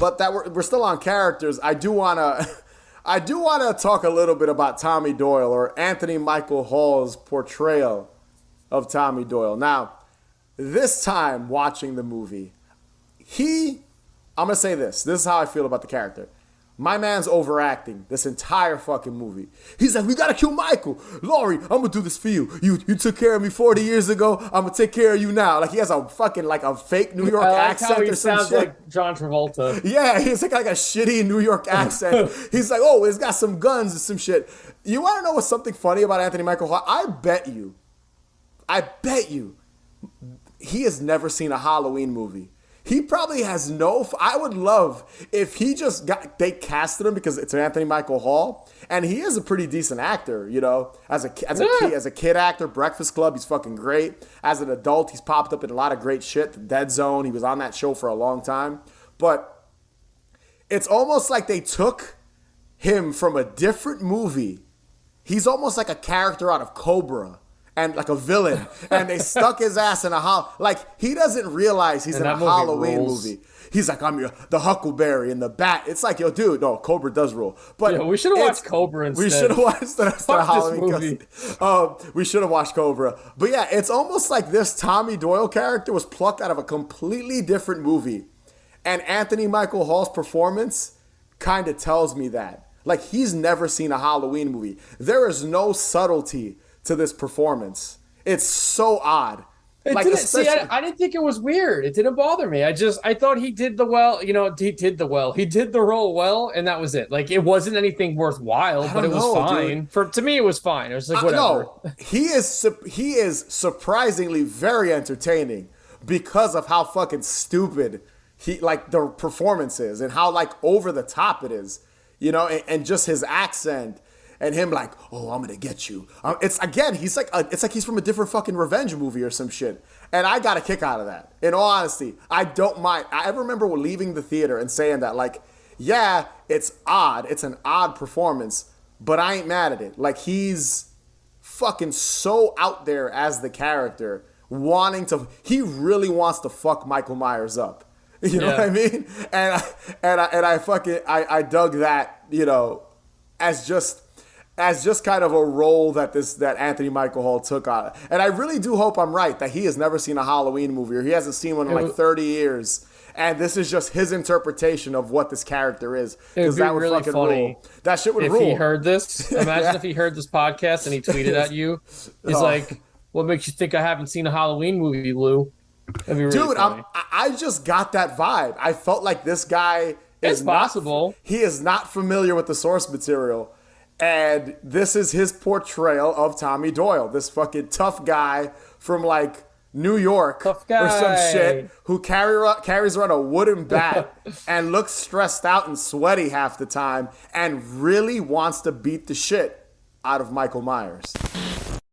but that we're still on characters. I do wanna talk a little bit about Tommy Doyle, or Anthony Michael Hall's portrayal of Tommy Doyle. Now, this time watching the movie, I'm gonna say this. This is how I feel about the character. My man's overacting this entire fucking movie. He's like, we gotta kill Michael. Laurie, I'm gonna do this for you. You took care of me 40 years ago. I'm gonna take care of you now. Like, he has a fucking, like, a fake New York accent or some shit. Sounds like John Travolta. Yeah, he's like a shitty New York accent. He's like, oh, it's got some guns and some shit. You wanna know what's something funny about Anthony Michael Hall? I bet you, he has never seen a Halloween movie. He probably has I would love if he just they casted him, because it's Anthony Michael Hall, and he is a pretty decent actor, you know. As a kid actor, Breakfast Club, he's fucking great. As an adult, he's popped up in a lot of great shit. The Dead Zone, he was on that show for a long time. But it's almost like they took him from a different movie. He's almost like a character out of Cobra. And like a villain, and they stuck his ass in he doesn't realize he's in a Halloween movie. He's like, I'm the Huckleberry and the Bat. It's like, yo, dude, no, Cobra does rule. But yeah, we should have watched Cobra instead. We should have watched the Halloween movie. We should have watched Cobra. But yeah, it's almost like this Tommy Doyle character was plucked out of a completely different movie, and Anthony Michael Hall's performance kind of tells me that. Like, he's never seen a Halloween movie. There is no subtlety to this performance. It's so odd. I didn't think it was weird. It didn't bother me. I thought he did the role well, and that was it. Like, it wasn't anything worthwhile, but it was fine. To me, it was fine. It was like, whatever. No, he is surprisingly very entertaining because of how fucking stupid the performance is, and how over the top it is, you know, and just his accent. And him like, oh, I'm gonna get you. It's like he's from a different fucking revenge movie or some shit. And I got a kick out of that. In all honesty, I don't mind. I remember leaving the theater and saying that, like, yeah, it's odd. It's an odd performance, but I ain't mad at it. Like, he's fucking so out there as the character, he really wants to fuck Michael Myers up. You know what I mean? And I dug that, you know, as just kind of a role that Anthony Michael Hall took on. And I really do hope I'm right, that he has never seen a Halloween movie, or he hasn't seen one in like 30 years. And this is just his interpretation of what this character is. Because that would really fucking funny. Rule. That shit would rule. If he heard this, imagine if he heard this podcast and he tweeted at you. He's like, what makes you think I haven't seen a Halloween movie, Lou? That'd be really funny. I just got that vibe. I felt like this guy he is not familiar with the source material. And this is his portrayal of Tommy Doyle, this fucking tough guy from like New York or some shit, who carries around a wooden bat and looks stressed out and sweaty half the time, and really wants to beat the shit out of Michael Myers.